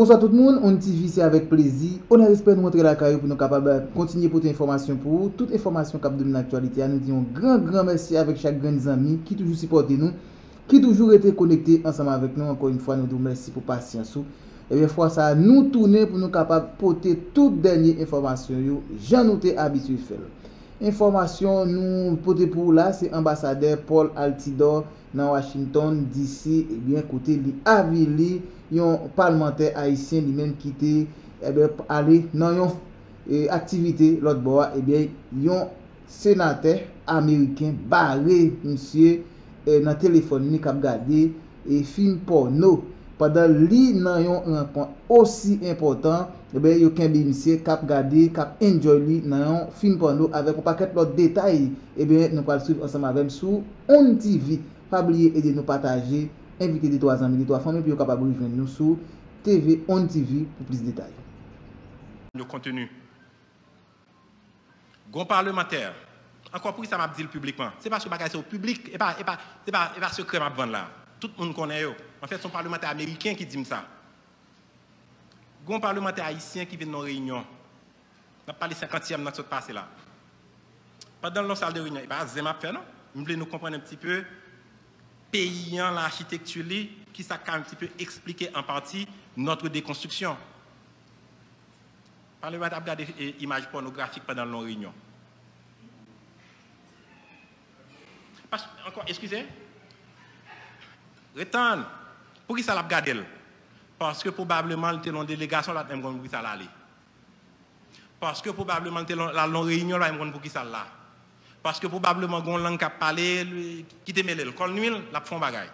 bonsoir tout le monde. On TV c'est avec plaisir. On espère nous montrer la carrière pour nous capables de continuer pour information pour vous. Toute information qui domine l'actualité. Nous disons grand merci avec chaque grand ami qui toujours supporte nous, qui toujours été connecté ensemble avec nous. Encore une fois, nous disons merci pour patience. Et bien fois ça nous tourner pour nous capables de porter toute dernière information yo, j'en nous t'ai habitué faire. Information nous porter pour là, c'est ambassadeur Paul Altidore dans Washington DC, et bien côté li avili yon parlementaire haïtien lui-même qui était aller dans yon activité l'autre bord, et bien yon sénateur américain barré monsieur dans téléphone ni k'ap gade et film porno pendant li nan yon rencontre aussi important. Et bien yo kenbe monsieur k'ap gade k'ap enjoy li nan yon film porno avec un paquet d'autres détails. Et bien nous allons suivre ensemble avec sur On TV. Pas oublier et de nous partager, inviter des 3 amis, des 3 familles pour capable de rejoindre nous sur TV On TV pour plus de détails. Le contenu. Gon parlementaire. Encore pour ça m'a dit publiquement. C'est parce que c'est au public et pas secret m'a vendre là. Tout le monde connaît yo. En fait, son parlementaire américain qui dit ça. Gon parlementaire haïtien qui vient dans réunion. On a parlé 50e dans ce passé là. Pendant la salle de réunion, et pas Zema fait non. Nous voulons nous comprendre un petit peu payant l'architecture qui ça un petit peu expliquer en partie notre déconstruction. Parlement a regardé des images pornographiques pendant la réunion. Encore, excusez. Retan, pour qui ça l'a regardé? Parce que probablement, il était dans une délégation, là, même pour qui ça l'allait. Parce que probablement, il était dans la réunion, là, même pour qui ça l'a. Parce que probablement, il y a une langue qui a parlé, qui te mêlé, le col nuit, la font bagaille.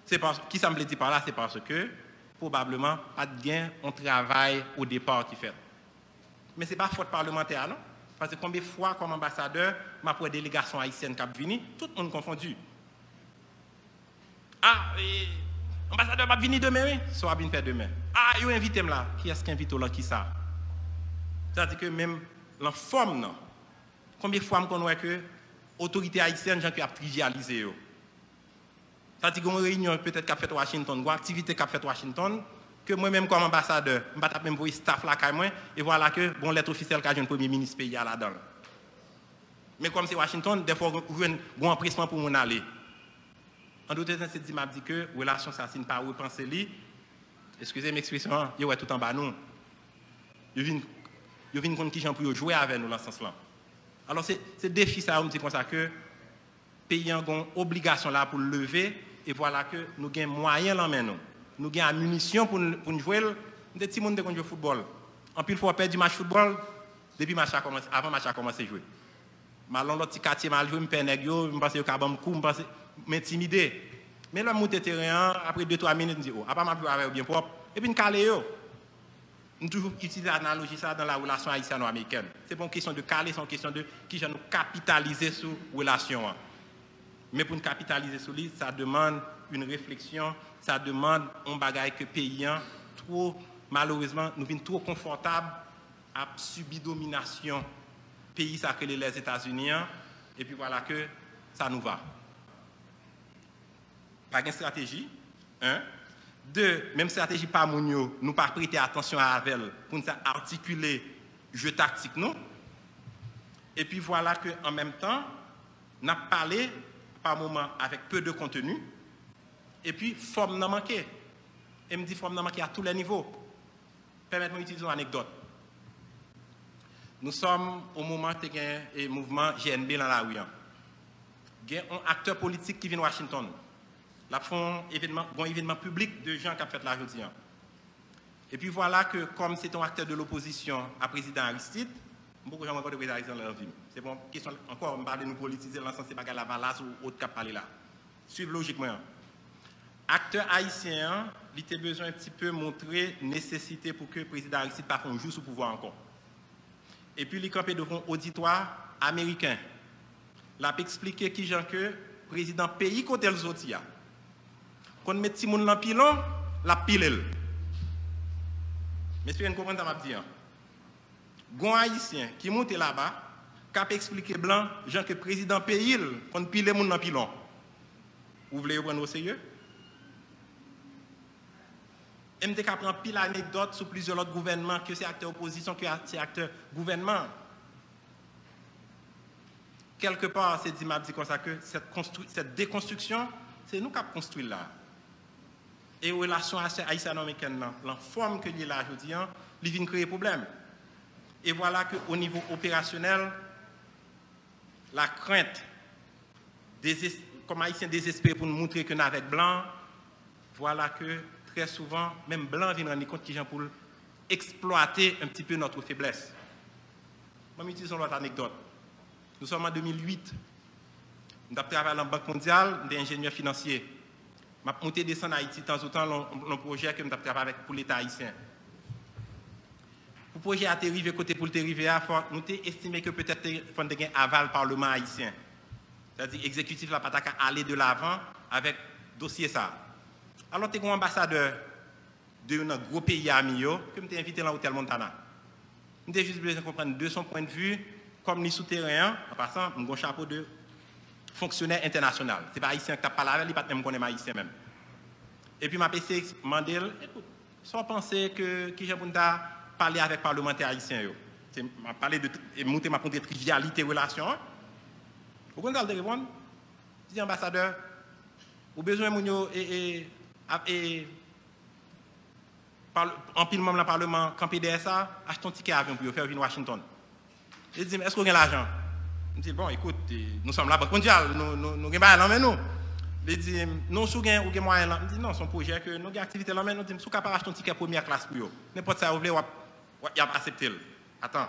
C'est parce qui ça me dit par là, c'est parce que probablement, pas de gain, on travaille au départ qui fait. Mais ce n'est pas faute parlementaire, non? Parce que combien de fois, comme ambassadeur, ma pour délégation haïtienne qui a venu, tout le monde confondu. Ah, ambassadeur va venir demain, oui? Soit bien fait demain. Ah, il invite là. Qui est-ce qui invite là? Qui ça? C'est-à-dire que même la forme, non? Combien de fois on voit que l'autorité haïtienne, gens qui a trivialisé. C'est-à-dire qu'on réunion peut-être qu'a fait Washington, une activité qu'a fait Washington, que moi-même comme ambassadeur, je vais même voir staff là, et voilà que bon lettre officielle qu'a un premier ministre pays là-dedans. Mais comme c'est Washington, des fois, on a un bon empressement pour m'en aller. En d'autres termes, c'est dit que la relation, ça ne pas repenser li. Excusez l'expression, il y a tout en bas nous. Il y a une qui gens pour jouer avec nous dans ce sens-là. Alors, c'est défi ça, on dit comme ça que pays a une obligation là pour lever, et voilà que nous avons moyens là maintenant. Nous avons munitions pour nous jouer. Nous avons des petits monde qui jouent au football. En plus, il faut perdre du match football depuis avant le match a commencé à jouer. Malon l'autre petit quartier mal joué, me perd nègre, me pense que cabam coup, me pense m'intimider. Mais là monter terrain après 2-3 minutes me dit oh, après m'a plus bien propre et puis me caler yo. Nous toujours utiliser l'analogie ça dans la relation haïtiano-américaine. C'est pas une question de caler, c'est une question de qui nous capitaliser sur relation. Mais pour nous capitaliser sur lui, ça demande une réflexion, ça demande un bagage que payant trop malheureusement nous sommes trop confortables à subir domination pays ça que les États-Unis et puis voilà que ça nous va. Pas une stratégie, hein? 2, même stratégie pas mounio, nous pas prêter attention à elle pour nous articuler jeu tactique non. Et puis voilà que en même temps, n'a parlé par moment avec peu de contenu. Et puis forme n'a manqué. Et me dit forme n'a manqué à tous les niveaux. Permettez-moi d'utiliser une anecdote. Nous sommes au moment où il y a un mouvement GNB dans la rue. Il y a un acteur politique qui vient de Washington. Là, font un événement public de gens qui ont fait la journée. Et puis voilà que, comme c'est un acteur de l'opposition à président Aristide, beaucoup de gens encore de président Aristide dans leur vie. C'est bon, question encore, on parle de nous politiser l'ensemble, c'est pas la valasse ou autre qui parler là. Suivez logiquement. Acteur haïtien, il a besoin un petit peu montrer nécessité pour que le président Aristide ne fasse pas un jour sous pouvoir encore. Et puis, il est campé devant un auditoire américain. Il a expliqué qui gens que le président pays côté le Zotia. Quand on met petit monde dans le pilon, la pile. Mais si vous comprenez ce que je dis, un haïtien qui monte là-bas, qui a expliqué blanc, gens que le président pays, quand pile les gens dans le pilon. Vous voulez prendre au sérieux? Et je prends pile anecdote sur plusieurs autres gouvernements, que c'est acteur opposition, que c'est acteur gouvernement. Quelque part, c'est dit comme ça que cette déconstruction, c'est nous qui avons construit là. Et les relations haïtiano-américaines, la forme que l'il est là, je dis, il vient créer problème. Et voilà qu'au niveau opérationnel, la crainte, comme Haïtiens désespérés pour nous montrer que nous avec blanc, voilà que très souvent, même blanc vient rendre compte qu'ils ont pour exploiter un petit peu notre faiblesse. Je vais utiliser l'autre anecdote. Nous sommes en 2008. Nous avons travaillé dans la Banque mondiale, des ingénieurs financiers. Je suis monté descendre en Haïti de temps en temps dans projet que nous avons travaillé pour l'État haïtien. Pour le projet à arriver côté pour arriver à nous avons estimé que peut-être il faut un aval Parlement haïtien. C'est-à-dire l'exécutif n'a pas qu'à aller de l'avant avec le dossier ça. Alors, tu es un ambassadeur d'un gros pays ami que je invité dans l'hôtel Montana. Je juste besoin de comprendre de son point de vue, comme ni souterrain, en passant, j'ai un chapeau de fonctionnaire international. Ce n'est pas haïtien qui t'a parlé avec lui, pas même qu'on est haïtien même. Et puis, ma PC Mandel, écoute, sans penser que j'ai parler avec les parlementaires haïtiens. Je parlé de monter ma trivialité relation. Vous comprenez le répondre? Je dis ambassadeur, vous avez besoin de en pile membre dans le Parlement, camper DSA, acheter un ticket avion pour faire venir Washington. Je dis, est-ce que vous avez l'argent? Je dis, bon, écoute, nous sommes là, Banque mondiale, nous avons l'argent, mais nous. Je dis, non, si vous avez moyen là. Je dis, non, son projet, que nous avons activité là, mais nous disons, si vous avez acheter un ticket première classe pour vous, n'importe ça, vous voulez, il a accepté. Attends.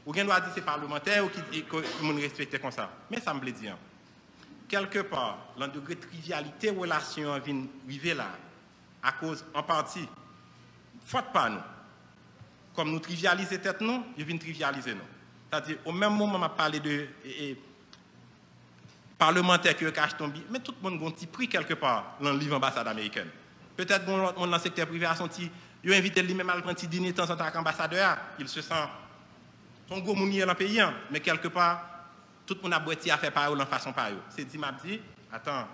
Ou bien doit dire c'est parlementaire ou qui nous respecte comme ça. Mais ça me plaît dire. Quelque part, l'un degré de trivialité relation vient arriver là à cause en partie faute pas nous. Comme nous trivialiser tête nous, ils viennent trivialiser nous. C'est-à-dire au même moment m'a parlé de parlementaire qui cache ton billet, mais tout le monde a un petit prix quelque part dans le livre ambassade américaine. Peut-être que dans le secteur privé a senti il a invité lui-même à prendre un petit dîner de temps en temps avec l'ambassadeur. Il se sent son gros mounier dans le pays, mais quelque part, tout le monde a boité à faire par eux, en façon par eux. C'est dit, m'a dit, attends,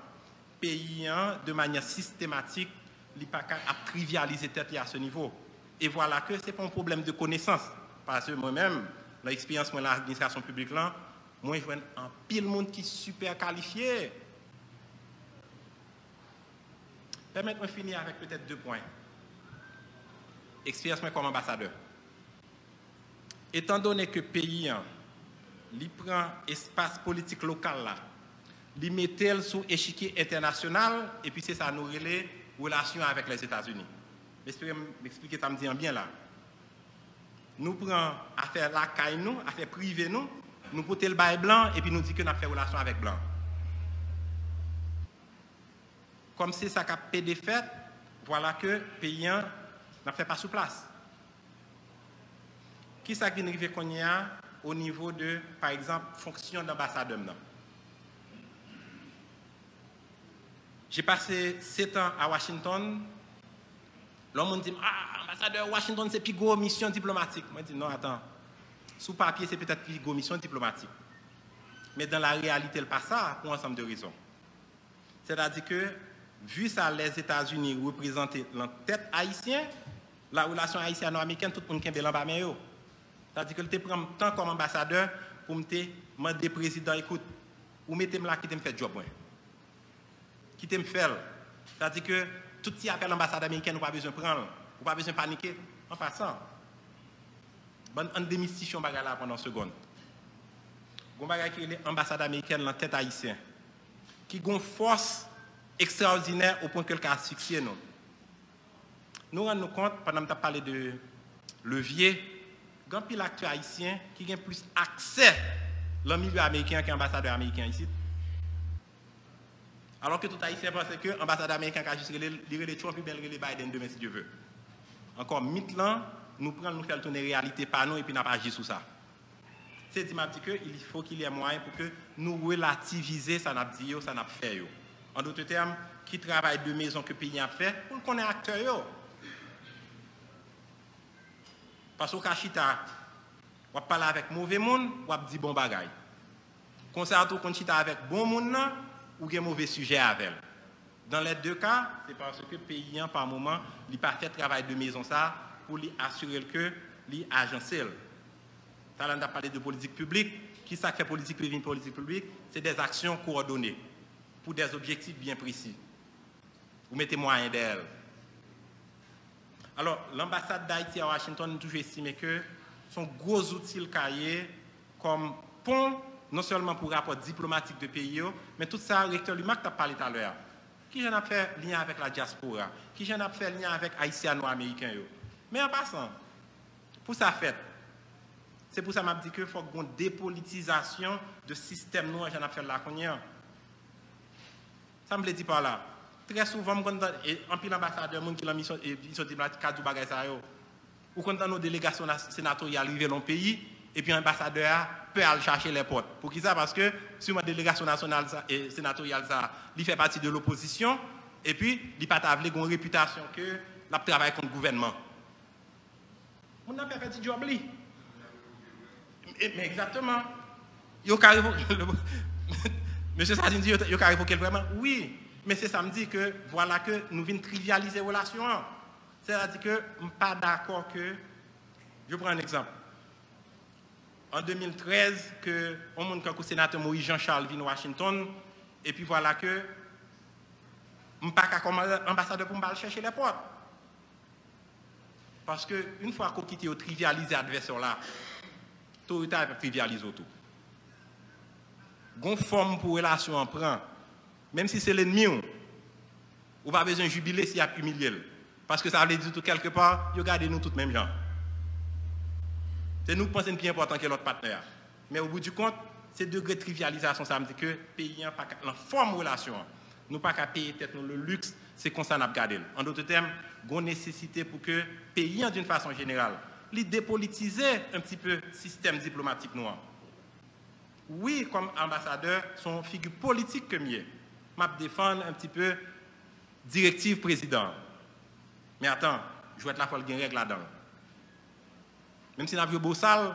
pays, de manière systématique, il n'a pas qu'à trivialiser tête à ce niveau. Et voilà que ce n'est pas un problème de connaissance. Parce que moi-même, l'expérience de l'administration publique, là, moi, je vois un pile monde qui est super qualifié. Permettez-moi de finir avec peut-être 2 points. Expérience comme ambassadeur. Étant donné que le pays il prend espace politique local là, il met sous échiquier international et puis c'est ça nous relais relations avec les États-Unis. J'espère m'expliquer ça me dit bien là. Nous prenons affaire la caille nous, affaire privée nous portons le bail blanc et puis nous dit que nous avons fait relation avec blanc. Comme c'est ça qu'a fait des fêtes, voilà que le pays n'a fait pas sous place. Qui ça qui arrive qu'on y a au niveau de, par exemple, fonction d'ambassadeur? J'ai passé 7 ans à Washington. L'homme me dit, ambassadeur Washington, c'est plus grosse mission diplomatique. Moi, je dis, non, attends. Sous papier, c'est peut-être plus grosse mission diplomatique. Mais dans la réalité, elle passe ça pour un ensemble de raisons. C'est-à-dire que, vu ça, les États-Unis représentent la tête haïtienne, la relation haïtiano-américaine, tout le monde qui est là-bas. C'est-à-dire que tu prends temps comme ambassadeur pour me demander président, écoute, ou mettez-moi là qui te fait job. Qui te fait. C'est-à-dire que tout ce qui appelle l'ambassade américaine, nous n'avons pas besoin de prendre, nous n'avons pas besoin de paniquer. En passant, on démystifier là pendant une seconde. On va qui est l'ambassade américaine dans tête haïtienne, qui a une force extraordinaire au point que le cas asphyxié nous. Nous rendons compte, pendant que tu as parlé de levier, il y a un acteur haïtien qui a plus accès au milieu américain que l'ambassadeur américain ici. Alors que tout haïtien pense que l'ambassadeur américain a juste les Trump et bien les Biden demain si Dieu veut. Encore mythe là, nous prenons nous faire tourner réalité par nous et puis nous pas agir sur ça. C'est dit qu'il faut qu'il y ait moyen pour que nous relativiser ça n'a dit ça n'a fait. En d'autres termes, qui travaille de maison que le pays a fait pour qu'on ait acteur. Parce qu'au Kachita, on parle avec mauvais monde, on dit bon bagay. Concerto qu'on chita avec bon monde, ou gen mauvais sujet avec. Dans les deux cas, c'est parce que le pays, par moment, il n'a pas fait travail de maison ça pour lui assurer que lui agencé. Ça, on a parlé de politique publique. Qui ça fait politique publique? C'est des actions coordonnées pour des objectifs bien précis. Vous mettez moyens d'elle. Alors, l'ambassade d'Haïti à Washington a toujours estimé que son gros outil cahier comme pont, non seulement pour rapport diplomatique de pays, mais tout ça, le recteur Lumac a parlé tout à l'heure. Qui j'en a fait lien avec la diaspora? Qui j'en a fait lien avec haïtiano-américains? Mais en passant, pour ça fait, c'est pour ça que je dis qu'il faut une dépolitisation de système nous, j'en ai fait là. Ça me le dit par là. Très souvent, en pile ambassadeur, qui ont mis sur diplomatique, ou quand nos délégations sénatoriales arrivent dans le pays, et puis l'ambassadeur peut aller chercher les portes. Pour qui ça? Parce que si ma délégation nationale et sénatoriale, il fait partie de l'opposition, et puis il n'a pas une réputation que il travaille contre le gouvernement. On n'a pas fait du job. Mais exactement. Monsieur Sadine dit qu'il y a révoqué vraiment. Oui, mais c'est ça me dit que voilà que nous venons trivialiser les relations. C'est-à-dire que je ne suis pas d'accord que. Je prends un exemple. En 2013, on monte le sénateur Maurice Jean-Charles vient à Washington, et puis voilà que je ne suis pas comme ambassadeur pour me chercher les portes. Parce qu'une fois qu'on quitte au trivialiser l'adversaire là, tout le temps, il trivialise tout. Gon forme pour relation en prend, même si c'est l'ennemi, on n'a pas besoin de jubiler s'il y a humilié. Parce que ça veut dire tout quelque part, regardez nous tous même gens. C'est nous qui pensons plus important que l'autre partenaire. Mais au bout du compte, ces degrés de trivialisation, ça me dit que le pays n'a pas en forme de relation. Nous pas qu'à payer peut-être le luxe, c'est comme ça qu'on a gardé. En d'autres termes, il y a une nécessité pour que le pays, d'une façon générale, lui dépolitiser un petit peu le système diplomatique noir. Oui, comme ambassadeur, son figure politique que mieux. Je défendre un petit peu directive président. Mais attends, je vais être là pour une règle là-dedans. Même si on a vu Bossal,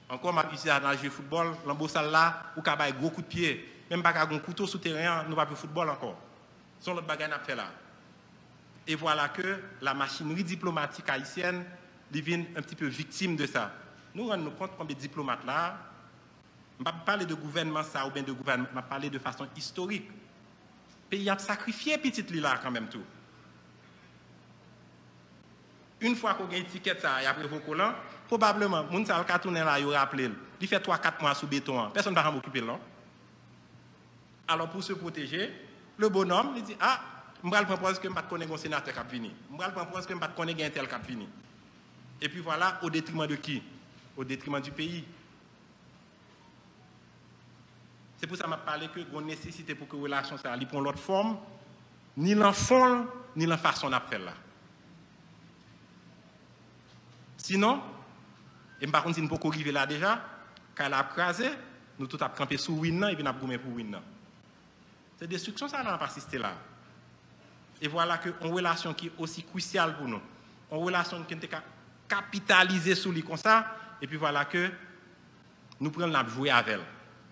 encore ma visite dans le jeu de football, dans Bossal là, où il y a un gros coup de pied, même pas un couteau souterrain, nous ne pas vu football encore. C'est l'autre bagage qu'on a fait là. Et voilà que la machinerie diplomatique haïtienne devient un petit peu victime de ça. Nous rendons compte combien de diplomates là, je ne vais pas parler de gouvernement ça ou bien de gouvernement, je vais parler de façon historique. Le pays a sacrifié petit là quand même tout. Une fois qu'on a une étiquette ça, et après vos collants, probablement, moun sa ka tourner là, il rappelé, il fait 3-4 mois sous béton, personne ne va m'occuper là. Alors pour se protéger, le bonhomme il dit ah, je vais prendre que je ne connais pas un sénateur qui a fini. Je vais prendre que je ne connais pas un tel qui a fini. Et puis voilà, au détriment de qui? Au détriment du pays. C'est pour ça que je parlé que la nécessité pour que la relation ça prenne l'autre forme, ni l'enfant, ni la façon d'appel là. Sinon, et par contre, si nous ne pouvons pas arriver là déjà, quand elle a crasé, nous tous avons campé sous Winna et puis nous avons gommé pour Winna. C'est destruction, ça n'a pas assisté là. Et voilà qu'une relation qui est aussi cruciale pour nous, une relation qui est capitalisée sur lui comme ça, et puis voilà que nous prenons la jouer avec elle.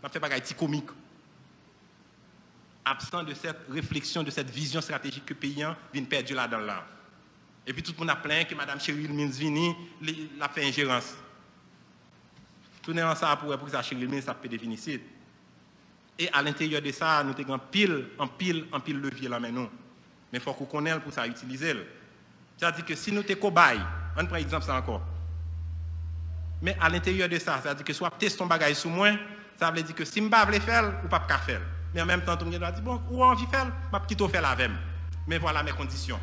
On fait pas petit comique. Absent de cette réflexion, de cette vision stratégique que le pays vient perdre là-dedans là. Et puis tout le monde a plaint que Mme Cheryl Mills a fait ingérence. Tout le monde ça pour que ça Cheryl Mills a fait définir. Et à l'intérieur de ça, nous avons en pile levier là maintenant. Mais il faut qu'on connaisse pour ça utiliser. C'est-à-dire que si nous sommes cobayes, on prend exemple ça encore. Mais à l'intérieur de ça, c'est-à-dire que soit tester ton bagage sur moi, ça veut dire que si je ne veux pas faire, ou pas faire. Mais en même temps, tout le monde va dire, bon, ou envie de faire, je vais quitter faire la même. Mais voilà mes conditions.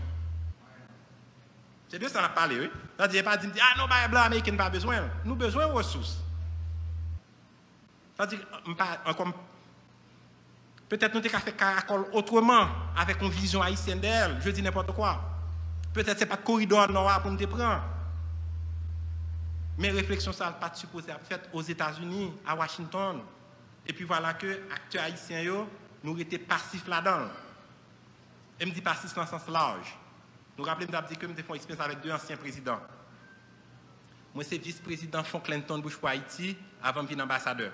C'est de ça qu'on a parlé, oui. C'est-à-dire, pas dire, ah non, bah, blanc américain n'a pas besoin. Nous avons besoin de ressources. C'est-à-dire, peut-être nous avons fait caracol autrement, avec une vision haïtienne d'elle. Je dis n'importe quoi. Peut-être que ce n'est pas de corridor noir pour nous prendre. Mais réflexion, ça n'a pas supposé être faite aux États-Unis, à Washington. Et puis voilà que les acteurs haïtiens, nous étions passifs là-dedans. Et me dit passifs dans le sens large. Nous rappelons que nous avons fait une expérience avec 2 anciens présidents. Moi, c'est vice-président Frank Clinton Bush pour Haïti avant de venir ambassadeur.